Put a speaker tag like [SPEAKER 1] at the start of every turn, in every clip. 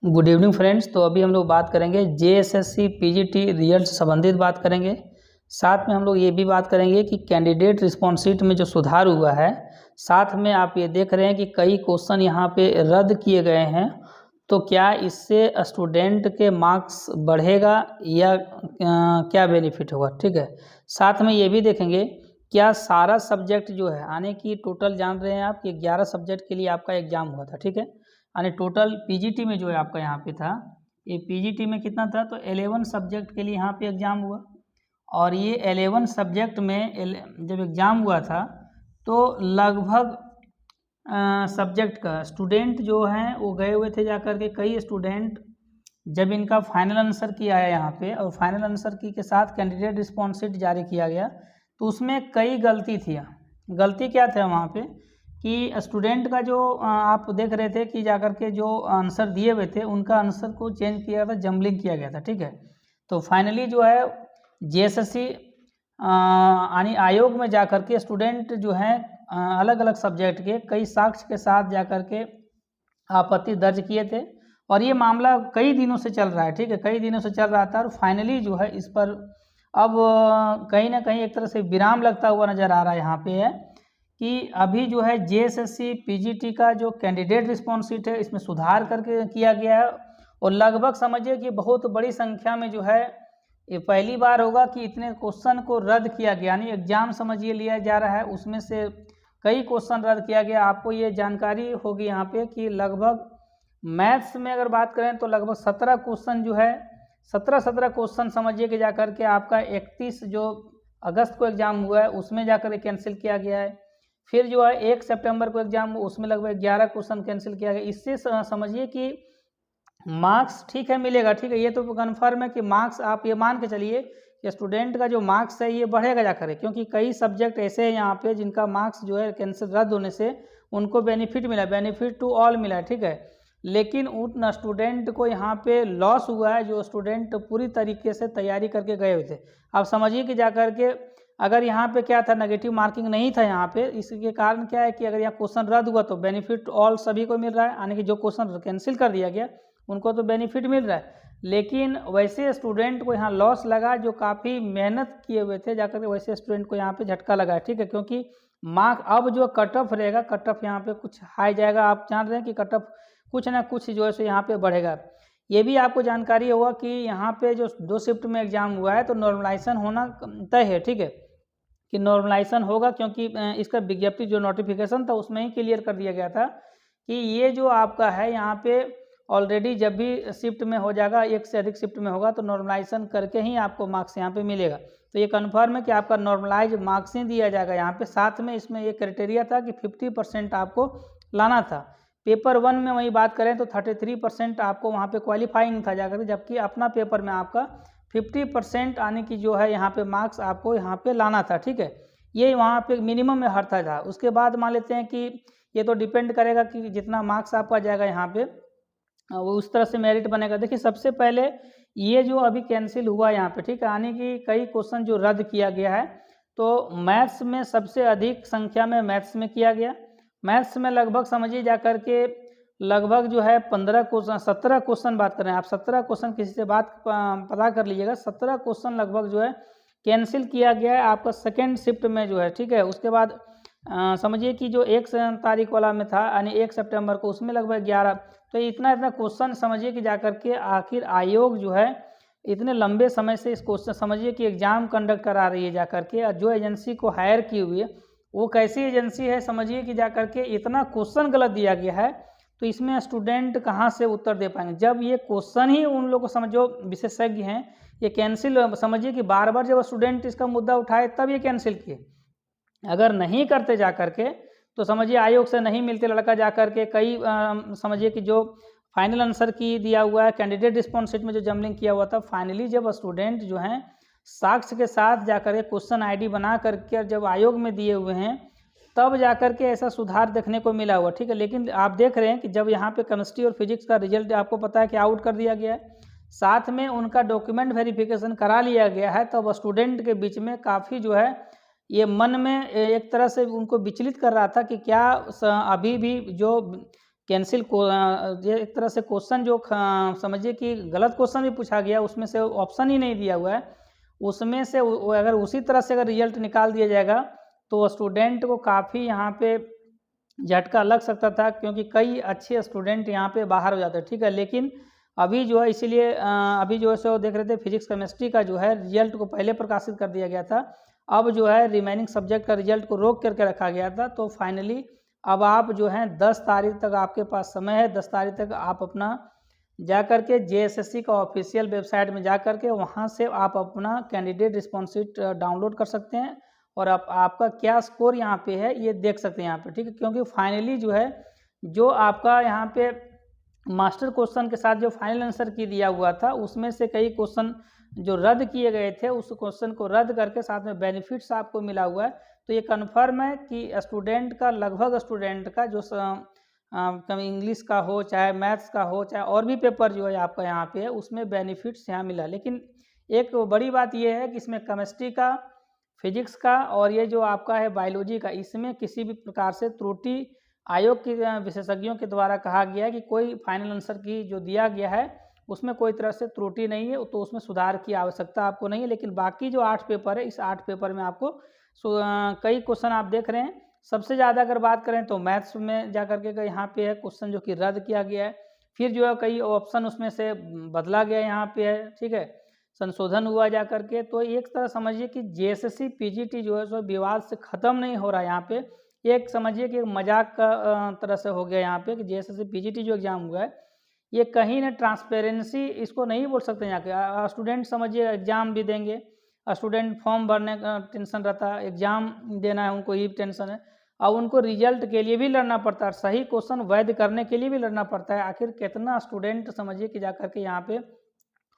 [SPEAKER 1] Good evening friends. तो अभी हम लोग बात करेंगे जेएसएससी पीजीटी रिजल्ट से संबंधित बात करेंगे। साथ में हम लोग ये भी बात करेंगे कि कैंडिडेट रिस्पॉन्स शीट में जो सुधार हुआ है, साथ में आप ये देख रहे हैं कि कई क्वेश्चन यहाँ पे रद्द किए गए हैं, तो क्या इससे स्टूडेंट के मार्क्स बढ़ेगा या क्या बेनिफिट होगा। ठीक है, साथ में ये भी देखेंगे क्या सारा सब्जेक्ट जो है आने की टोटल जान रहे हैं आप कि 11 सब्जेक्ट के लिए आपका एग्जाम हुआ था। ठीक है, यानी टोटल पीजीटी में जो है आपका यहाँ पे था, ये पीजीटी में कितना था, तो 11 सब्जेक्ट के लिए यहाँ पे एग्ज़ाम हुआ। और ये 11 सब्जेक्ट में जब एग्ज़ाम हुआ था तो लगभग सब्जेक्ट का स्टूडेंट जो हैं वो गए हुए थे जा कर के। कई स्टूडेंट जब इनका फाइनल आंसर की आया यहाँ पे और फाइनल आंसर की के साथ कैंडिडेट रिस्पॉन्स शीट जारी किया गया, तो उसमें कई गलती थी। गलती क्या था वहाँ पे कि स्टूडेंट का जो आप देख रहे थे कि जाकर के जो आंसर दिए हुए थे उनका आंसर को चेंज किया गया था, जम्बलिंग किया गया था। ठीक है, तो फाइनली जो है जेएसएससी यानी आयोग में जाकर के स्टूडेंट जो हैं अलग अलग सब्जेक्ट के कई साक्ष्य के साथ जाकर के आपत्ति दर्ज किए थे और ये मामला कई दिनों से चल रहा है। ठीक है, कई दिनों से चल रहा था और फाइनली जो है इस पर अब कहीं ना कहीं एक तरह से विराम लगता हुआ नज़र आ रहा है। यहाँ पे है कि अभी जो है जेएसएससी पीजीटी का जो कैंडिडेट रिस्पॉन्स शीट है इसमें सुधार करके किया गया है और लगभग समझिए कि बहुत बड़ी संख्या में जो है ये पहली बार होगा कि इतने क्वेश्चन को रद्द किया गया, यानी एग्जाम समझिए लिया जा रहा है, उसमें से कई क्वेश्चन रद्द किया गया। आपको ये जानकारी होगी यहाँ पे कि लगभग मैथ्स में अगर बात करें तो लगभग 17 क्वेश्चन जो है 17 क्वेश्चन समझिए कि जाकर के आपका 31 जो अगस्त को एग्ज़ाम हुआ है उसमें जाकर कैंसिल किया गया है। फिर जो है 1 सितंबर को एग्ज़ाम हुआ उसमें लगभग 11 क्वेश्चन कैंसिल किया गया। इससे समझिए कि मार्क्स ठीक है मिलेगा। ठीक है, ये तो कन्फर्म है कि मार्क्स आप ये मान के चलिए कि स्टूडेंट का जो मार्क्स है ये बढ़ेगा जाकर, क्योंकि कई सब्जेक्ट ऐसे हैं यहाँ पे जिनका मार्क्स जो है कैंसिल रद्द होने से उनको बेनिफिट मिला, बेनिफिट टू ऑल मिला है। ठीक है, लेकिन उन स्टूडेंट को यहाँ पे लॉस हुआ है जो स्टूडेंट पूरी तरीके से तैयारी करके गए हुए थे। आप समझिए कि जाकर के अगर यहाँ पे क्या था, नेगेटिव मार्किंग नहीं था यहाँ पे, इसके कारण क्या है कि अगर यहाँ क्वेश्चन रद्द हुआ तो बेनिफिट ऑल सभी को मिल रहा है, यानी कि जो क्वेश्चन कैंसिल कर दिया गया उनको तो बेनिफिट मिल रहा है, लेकिन वैसे स्टूडेंट को यहाँ लॉस लगा जो काफ़ी मेहनत किए हुए थे जाकर के, वैसे स्टूडेंट को यहाँ पे झटका लगा है। ठीक है, क्योंकि मार्क अब जो कट ऑफ रहेगा, कट ऑफ यहाँ पे कुछ हाई जाएगा। आप जान रहे हैं कि कट ऑफ कुछ ना कुछ जो है सो यहाँ पे बढ़ेगा। ये भी आपको जानकारी होगा कि यहाँ पे जो 2 शिफ्ट में एग्जाम हुआ है तो नॉर्मलाइजेशन होना तय है। ठीक है, कि नॉर्मलाइजेशन होगा क्योंकि इसका विज्ञप्ति जो नोटिफिकेशन था उसमें ही क्लियर कर दिया गया था कि ये जो आपका है यहाँ पे ऑलरेडी जब भी शिफ्ट में हो जाएगा, एक से अधिक शिफ्ट में होगा तो नॉर्मलाइजेशन करके ही आपको मार्क्स यहाँ पे मिलेगा। तो ये कन्फर्म है कि आपका नॉर्मलाइज मार्क्स ही दिया जाएगा यहाँ पे। साथ में इसमें ये क्राइटेरिया था कि 50% आपको लाना था। पेपर 1 में वही बात करें तो 33% आपको वहाँ पे क्वालिफाइंग था जाकर, जबकि अपना पेपर में आपका 50% आने की जो है यहाँ पे मार्क्स आपको यहाँ पे लाना था। ठीक है, ये वहाँ पे मिनिमम में हटता था। उसके बाद मान लेते हैं कि ये तो डिपेंड करेगा कि जितना मार्क्स आपका जाएगा यहाँ पे वो उस तरह से मेरिट बनेगा। देखिए सबसे पहले ये जो अभी कैंसिल हुआ यहाँ पे, ठीक है, यानी कि कई क्वेश्चन जो रद्द किया गया है, तो मैथ्स में सबसे अधिक संख्या में मैथ्स में किया गया। मैथ्स में लगभग समझिए जाकर के लगभग जो है 17 क्वेश्चन बात करें आप, 17 क्वेश्चन किसी से बात पता कर लीजिएगा, 17 क्वेश्चन लगभग जो है कैंसिल किया गया है आपका सेकेंड शिफ्ट में जो है। ठीक है, उसके बाद समझिए कि जो 1 तारीख वाला में था यानी 1 सितंबर को उसमें लगभग 11। तो इतना क्वेश्चन समझिए कि जाकर के आखिर आयोग जो है इतने लंबे समय से इस क्वेश्चन समझिए कि एग्जाम कंडक्ट करा रही है जाकर के, और जो एजेंसी को हायर की हुई है वो कैसी एजेंसी है समझिए कि जाकर के इतना क्वेश्चन गलत दिया गया है, तो इसमें स्टूडेंट कहाँ से उत्तर दे पाएंगे जब ये क्वेश्चन ही उन लोगों को समझो विशेषज्ञ हैं ये कैंसिल। समझिए कि बार बार जब स्टूडेंट इसका मुद्दा उठाए तब ये कैंसिल किए, अगर नहीं करते जा कर के तो समझिए आयोग से नहीं मिलते लड़का जा कर के कई समझिए कि जो फाइनल आंसर की दिया हुआ है कैंडिडेट रिस्पॉन्स शीट में जो जम्बलिंग किया हुआ था, फाइनली जब स्टूडेंट जो हैं साक्ष्य के साथ जाकर के क्वेश्चन आईडी बना करके जब आयोग में दिए हुए हैं तब जाकर के ऐसा सुधार देखने को मिला हुआ। ठीक है, लेकिन आप देख रहे हैं कि जब यहाँ पे केमिस्ट्री और फिजिक्स का रिजल्ट आपको पता है कि आउट कर दिया गया है, साथ में उनका डॉक्यूमेंट वेरिफिकेशन करा लिया गया है, तब स्टूडेंट के बीच में काफ़ी जो है ये मन में एक तरह से उनको विचलित कर रहा था कि क्या अभी भी जो कैंसिल को ये एक तरह से क्वेश्चन जो समझिए कि गलत क्वेश्चन भी पूछा गया, उसमें से ऑप्शन ही नहीं दिया हुआ है, उसमें से अगर उसी तरह से अगर रिजल्ट निकाल दिया जाएगा तो स्टूडेंट को काफ़ी यहाँ पे झटका लग सकता था, क्योंकि कई अच्छे स्टूडेंट यहाँ पे बाहर हो जाते हैं, ठीक है। लेकिन अभी जो है इसीलिए अभी जो है सो देख रहे थे फिजिक्स केमिस्ट्री का जो है रिजल्ट को पहले प्रकाशित कर दिया गया था, अब जो है रिमेनिंग सब्जेक्ट का रिजल्ट को रोक करके रखा गया था। तो फाइनली अब आप जो है 10 तारीख तक आपके पास समय है, 10 तारीख तक आप अपना जा कर के JSSC का ऑफिशियल वेबसाइट में जा कर के वहाँ से आप अपना कैंडिडेट रिस्पॉन्स शीट डाउनलोड कर सकते हैं और आपका क्या स्कोर यहाँ पे है ये देख सकते हैं यहाँ पे, ठीक है। क्योंकि फाइनली जो है जो आपका यहाँ पे मास्टर क्वेश्चन के साथ जो फाइनल आंसर की दिया हुआ था उसमें से कई क्वेश्चन जो रद्द किए गए थे, उस क्वेश्चन को रद्द करके साथ में बेनिफिट्स आपको मिला हुआ है। तो ये कन्फर्म है कि स्टूडेंट का लगभग स्टूडेंट का जो इंग्लिश का हो, चाहे मैथ्स का हो, चाहे और भी पेपर जो है आपका यहाँ पे है, उसमें बेनिफिट्स यहाँ मिला। लेकिन एक बड़ी बात ये है कि इसमें केमिस्ट्री का, फिजिक्स का और ये जो आपका है बायोलॉजी का, इसमें किसी भी प्रकार से त्रुटि आयोग के विशेषज्ञों के द्वारा कहा गया है कि कोई फाइनल आंसर की जो दिया गया है उसमें कोई तरह से त्रुटि नहीं है, तो उसमें सुधार की आवश्यकता आपको नहीं है। लेकिन बाकी जो 8 पेपर है, इस 8 पेपर में आपको कई क्वेश्चन आप देख रहे हैं। सबसे ज़्यादा अगर बात करें तो मैथ्स में जा करके यहाँ पे है क्वेश्चन जो कि रद्द किया गया है, फिर जो है कई ऑप्शन उसमें से बदला गया यहाँ पे है, ठीक है, संशोधन हुआ जा करके। तो एक तरह समझिए कि JSSC PGT जो है सो विवाद से ख़त्म नहीं हो रहा है यहाँ पे, एक समझिए कि मजाक का तरह से हो गया यहाँ पे कि JSSC PGT जो एग्ज़ाम हुआ है ये कहीं ना ट्रांसपेरेंसी इसको नहीं बोल सकते यहाँ के स्टूडेंट। समझिए एग्ज़ाम भी देंगे, स्टूडेंट फॉर्म भरने का टेंशन रहता है, एग्ज़ाम देना है उनको ये टेंशन है, और उनको रिजल्ट के लिए भी लड़ना पड़ता है, सही क्वेश्चन वैध करने के लिए भी लड़ना पड़ता है। आखिर कितना स्टूडेंट समझिए कि जा करके यहाँ पे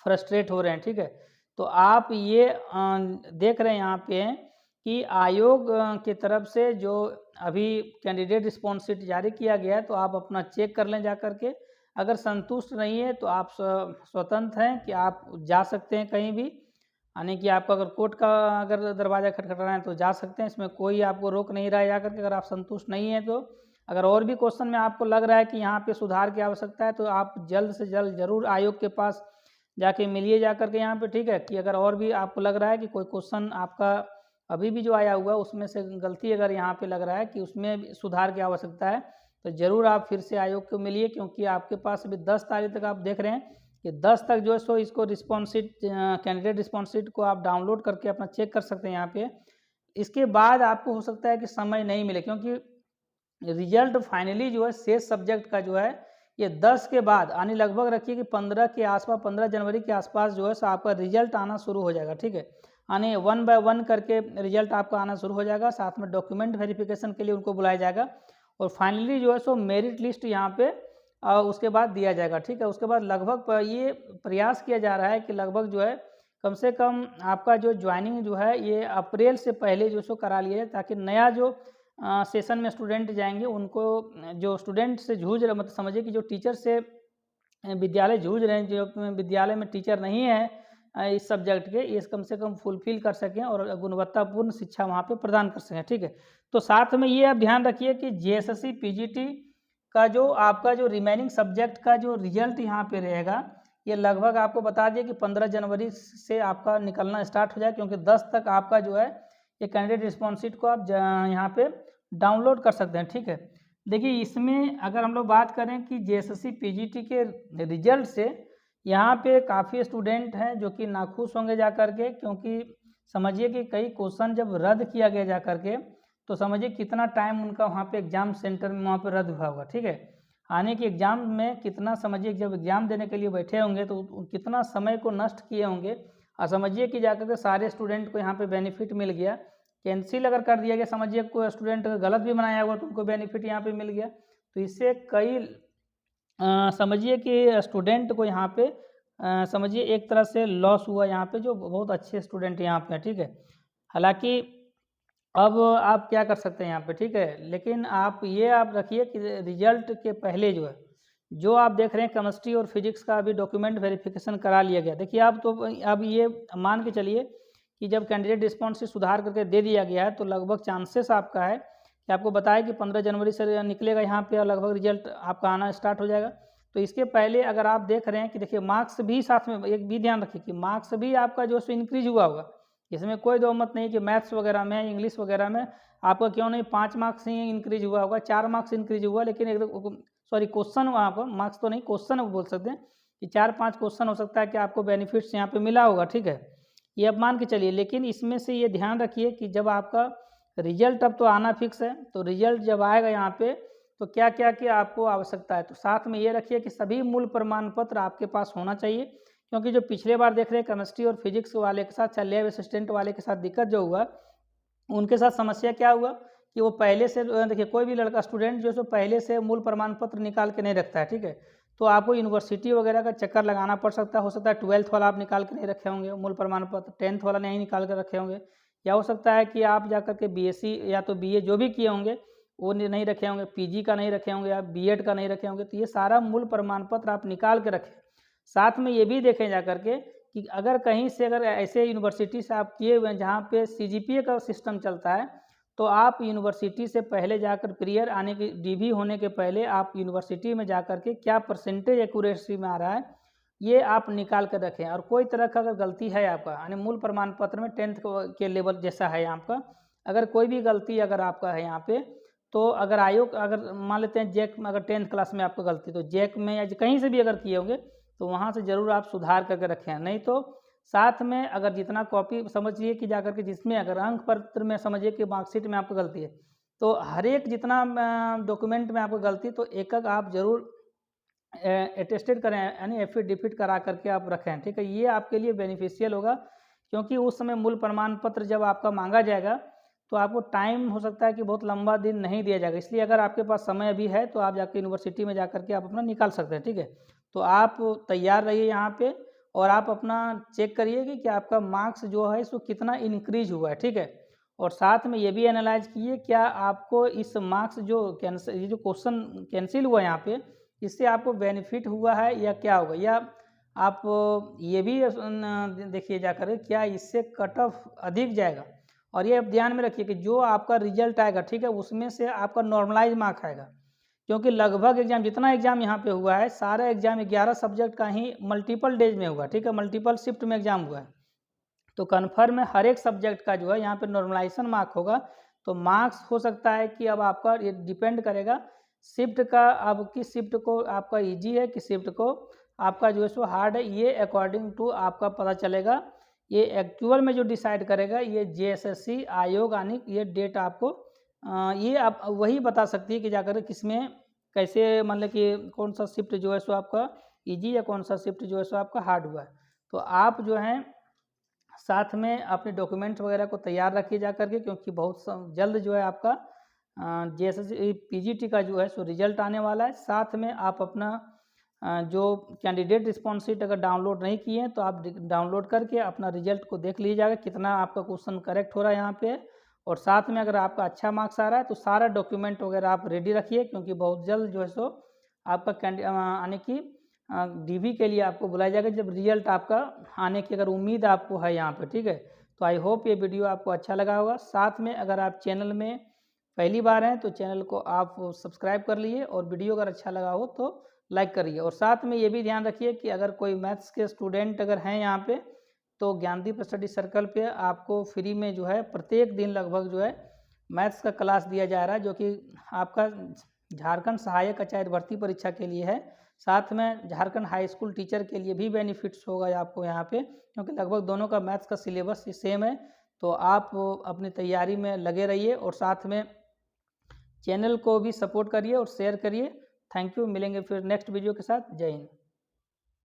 [SPEAKER 1] फ्रस्ट्रेट हो रहे हैं, ठीक है। तो आप ये देख रहे हैं यहाँ पे कि आयोग की तरफ से जो अभी कैंडिडेट रिस्पॉन्स शीट जारी किया गया है, तो आप अपना चेक कर लें जा करके। अगर संतुष्ट नहीं है तो आप स्वतंत्र हैं कि आप जा सकते हैं कहीं भी, यानी कि आपको अगर कोर्ट का अगर दरवाज़ा खटखटाना है तो जा सकते हैं, इसमें कोई आपको रोक नहीं रहा है जा करके। अगर आप संतुष्ट नहीं है तो अगर और भी क्वेश्चन में आपको लग रहा है कि यहाँ पे सुधार की आवश्यकता है तो आप जल्द से जल्द ज़रूर आयोग के पास जाके मिलिए जा करके यहाँ पे, ठीक है। कि अगर और भी आपको लग रहा है कि कोई क्वेश्चन आपका अभी भी जो आया हुआ है उसमें से गलती अगर यहाँ पे लग रहा है कि उसमें सुधार की आवश्यकता है, तो ज़रूर आप फिर से आयोग को मिलिए। क्योंकि आपके पास अभी 10 तारीख तक आप देख रहे हैं कि 10 तक जो है सो इसको response sheet candidate response sheet को आप डाउनलोड करके अपना चेक कर सकते हैं यहाँ पे। इसके बाद आपको हो सकता है कि समय नहीं मिले, क्योंकि रिजल्ट फाइनली जो है शेष सब्जेक्ट का जो है ये 10 के बाद आने, लगभग रखिए कि 15 के आसपास, 15 जनवरी के आसपास जो है सो आपका रिजल्ट आना शुरू हो जाएगा, ठीक है। आने 1 बाय 1 करके रिजल्ट आपका आना शुरू हो जाएगा, साथ में डॉक्यूमेंट वेरिफिकेशन के लिए उनको बुलाया जाएगा और फाइनली जो है सो मेरिट लिस्ट यहाँ पे उसके बाद दिया जाएगा, ठीक है। उसके बाद लगभग ये प्रयास किया जा रहा है कि लगभग जो है कम से कम आपका जो ज्वाइनिंग जो है ये अप्रैल से पहले जो सो करा लिया जाए, ताकि नया जो सेशन में स्टूडेंट जाएंगे उनको, जो स्टूडेंट से जूझ रहे, मतलब समझिए कि जो टीचर से विद्यालय जूझ रहे हैं, जो विद्यालय में टीचर नहीं है इस सब्जेक्ट के, ये कम से कम फुलफिल कर सकें और गुणवत्तापूर्ण शिक्षा वहाँ पे प्रदान कर सकें, ठीक है। तो साथ में ये आप ध्यान रखिए कि JSSC PGT का जो आपका जो रिमेनिंग सब्जेक्ट का जो रिजल्ट यहाँ पे रहेगा, ये लगभग आपको बता दिए कि 15 जनवरी से आपका निकलना स्टार्ट हो जाए, क्योंकि 10 तक आपका जो है ये कैंडिडेट रिस्पॉन्स शीट को आप यहाँ पे डाउनलोड कर सकते हैं, ठीक है। देखिए इसमें अगर हम लोग बात करें कि JSSC PGT के रिजल्ट से यहाँ पे काफ़ी स्टूडेंट हैं जो कि नाखुश होंगे जा कर के, क्योंकि समझिए कि कई क्वेश्चन जब रद्द किया गया जा कर के, तो समझिए कितना टाइम उनका वहाँ पे एग्ज़ाम सेंटर में वहाँ पे रद्द हुआ होगा, ठीक है। आने के एग्ज़ाम में कितना, समझिए जब एग्ज़ाम देने के लिए बैठे होंगे तो कितना समय को नष्ट किए होंगे, और समझिए कि जाकर के सारे स्टूडेंट को यहाँ पे बेनिफिट मिल गया। कैंसिल अगर कर दिया गया, समझिए कोई स्टूडेंट गलत भी बनाया हुआ तो उनको बेनिफिट यहाँ पे मिल गया, तो इससे कई समझिए कि स्टूडेंट को यहाँ पे समझिए एक तरह से लॉस हुआ यहाँ पे, जो बहुत अच्छे स्टूडेंट यहाँ पे हैं, ठीक है। हालांकि अब आप क्या कर सकते हैं यहाँ पे, ठीक है। लेकिन आप ये आप रखिए कि रिजल्ट के पहले जो है, जो आप देख रहे हैं केमिस्ट्री और फिजिक्स का अभी डॉक्यूमेंट वेरिफिकेशन करा लिया गया। देखिए आप तो अब ये मान के चलिए कि जब कैंडिडेट रिस्पॉन्स से सुधार करके दे दिया गया है, तो लगभग चांसेस आपका है कि आपको बताया कि 15 जनवरी से निकलेगा यहाँ पे और लगभग रिजल्ट आपका आना स्टार्ट हो जाएगा। तो इसके पहले अगर आप देख रहे हैं कि देखिए मार्क्स भी साथ में एक भी ध्यान रखिए कि मार्क्स भी आपका जो है इंक्रीज हुआ होगा। इसमें कोई दो मत नहीं कि मैथ्स वगैरह में, इंग्लिश वगैरह में आपका क्यों नहीं 5 मार्क्स ही इंक्रीज हुआ होगा, 4 मार्क्स इंक्रीज हुआ, लेकिन एक सॉरी क्वेश्चन वहाँ पर मार्क्स तो नहीं, क्वेश्चन बोल सकते हैं कि 4-5 क्वेश्चन हो सकता है कि आपको बेनिफिट्स यहाँ पे मिला होगा, ठीक है, ये अब मान के चलिए। लेकिन इसमें से ये ध्यान रखिए कि जब आपका रिजल्ट अब तो आना फिक्स है, तो रिजल्ट जब आएगा यहाँ पे तो क्या क्या की आपको आवश्यकता है, तो साथ में ये रखिए कि सभी मूल प्रमाण पत्र आपके पास होना चाहिए। क्योंकि जो पिछले बार देख रहे हैं केमिस्ट्री और फिजिक्स वाले के साथ, लैब असिस्टेंट वाले के साथ दिक्कत जो हुआ, उनके साथ समस्या क्या हुआ कि वो पहले से देखिए कोई भी लड़का स्टूडेंट जो है पहले से मूल प्रमाण पत्र निकाल के नहीं रखता है, ठीक है, तो आपको यूनिवर्सिटी वगैरह का चक्कर लगाना पड़ सकता है। हो सकता है 12th वाला आप निकाल के नहीं रखे होंगे मूल प्रमाण पत्र, 10th वाला नहीं निकाल कर रखे होंगे, या हो सकता है कि आप जाकर के बीएससी या तो बीए जो भी किए होंगे वो नहीं रखे होंगे, पीजी का नहीं रखे होंगे, या बीएड का नहीं रखे होंगे, तो ये सारा मूल प्रमाण पत्र आप निकाल के रखें। साथ में ये भी देखें जा करके कि अगर कहीं से अगर ऐसे यूनिवर्सिटी से आप किए हुए हैं जहाँ पे सीजीपीए का सिस्टम चलता है, तो आप यूनिवर्सिटी से पहले जाकर प्रियर आने की डीवी होने के पहले आप यूनिवर्सिटी में जाकर के क्या परसेंटेज एक्यूरेसी में आ रहा है ये आप निकाल कर रखें। और कोई तरह का अगर गलती है आपका, यानी मूल प्रमाण पत्र में 10th के लेवल जैसा है आपका, अगर कोई भी गलती अगर आपका है यहाँ पे, तो अगर आयोग अगर मान लेते हैं जैक में अगर 10th क्लास में आपको गलती, तो जैक में या कहीं से भी अगर किए होंगे तो वहाँ से ज़रूर आप सुधार करके रखें। नहीं तो साथ में अगर जितना कॉपी समझिए कि जाकर के जिसमें अगर अंक पत्र में समझिए कि मार्कशीट में आपको गलती है, तो हर एक जितना डॉक्यूमेंट में आपको गलती, तो एक एक आप जरूर अटेस्टेड करें, यानी एफिडेविट करा करके आप रखें, ठीक है, ये आपके लिए बेनिफिशियल होगा। क्योंकि उस समय मूल प्रमाण पत्र जब आपका मांगा जाएगा तो आपको टाइम हो सकता है कि बहुत लंबा दिन नहीं दिया जाएगा, इसलिए अगर आपके पास समय अभी है तो आप जाकर यूनिवर्सिटी में जाकर के आप अपना निकाल सकते हैं, ठीक है। तो आप तैयार रहिए यहाँ पे और आप अपना चेक करिए कि आपका मार्क्स जो है इसको कितना इंक्रीज हुआ है, ठीक है। और साथ में ये भी एनालाइज कीजिए क्या आपको इस मार्क्स जो कैंसिल, ये जो क्वेश्चन कैंसिल हुआ यहाँ पे, इससे आपको बेनिफिट हुआ है या क्या होगा, या आप ये भी देखिए जाकर क्या इससे कट ऑफ अधिक जाएगा। और ये आप ध्यान में रखिए कि जो आपका रिजल्ट आएगा, ठीक है, उसमें से आपका नॉर्मलाइज मार्क आएगा। क्योंकि लगभग एग्जाम जितना एग्जाम यहाँ पे हुआ है, सारा एग्जाम 11 सब्जेक्ट का ही मल्टीपल डेज में हुआ, ठीक है, मल्टीपल शिफ्ट में एग्जाम हुआ है। तो कन्फर्म है हर एक सब्जेक्ट का जो है यहाँ पे नॉर्मलाइजेशन मार्क होगा। तो मार्क्स हो सकता है कि अब आपका ये डिपेंड करेगा शिफ्ट का, अब किस शिफ्ट को आपका इजी है, किस शिफ्ट को आपका जो है सो हार्ड है, ये अकॉर्डिंग टू आपका पता चलेगा। ये एक्चुअल में जो डिसाइड करेगा ये जेएसएससी आयोग आने ये डेट आपको ये आप वही बता सकती है कि जाकर किसमें कैसे, मतलब कि कौन सा शिफ्ट जो है सो आपका इजी या कौन सा शिफ्ट जो है सो आपका हार्ड हुआ है। तो आप जो है साथ में अपने डॉक्यूमेंट्स वगैरह को तैयार रखिए जा करके, क्योंकि बहुत जल्द जो है आपका जेएसएससी पीजीटी का जो है सो रिजल्ट आने वाला है। साथ में आप अपना जो कैंडिडेट रिस्पॉन्स शीट अगर डाउनलोड नहीं किए हैं तो आप डाउनलोड करके अपना रिजल्ट को देख लीजिएगा कितना आपका क्वेश्चन करेक्ट हो रहा है यहाँ पे। और साथ में अगर आपका अच्छा मार्क्स आ रहा है तो सारा डॉक्यूमेंट वगैरह आप रेडी रखिए, क्योंकि बहुत जल्द जो है सो आपका आने की डीवी के लिए आपको बुलाया जाएगा जब रिजल्ट आपका आने की अगर उम्मीद आपको है यहाँ पे, ठीक है। तो आई होप ये वीडियो आपको अच्छा लगा होगा। साथ में अगर आप चैनल में पहली बार हैं तो चैनल को आप सब्सक्राइब कर लीजिए, और वीडियो अगर अच्छा लगा हो तो लाइक करिए। और साथ में ये भी ध्यान रखिए कि अगर कोई मैथ्स के स्टूडेंट अगर हैं यहाँ पे, तो ज्ञानदीप स्टडी सर्कल पे आपको फ्री में जो है प्रत्येक दिन लगभग जो है मैथ्स का क्लास दिया जा रहा है, जो कि आपका झारखंड सहायक आचार्य भर्ती परीक्षा के लिए है। साथ में झारखंड हाई स्कूल टीचर के लिए भी बेनिफिट्स होगा आपको यहाँ पे, क्योंकि लगभग दोनों का मैथ्स का सिलेबस सेम है। तो आप अपनी तैयारी में लगे रहिए और साथ में चैनल को भी सपोर्ट करिए और शेयर करिए। थैंक यू, मिलेंगे फिर नेक्स्ट वीडियो के साथ। जय हिंद।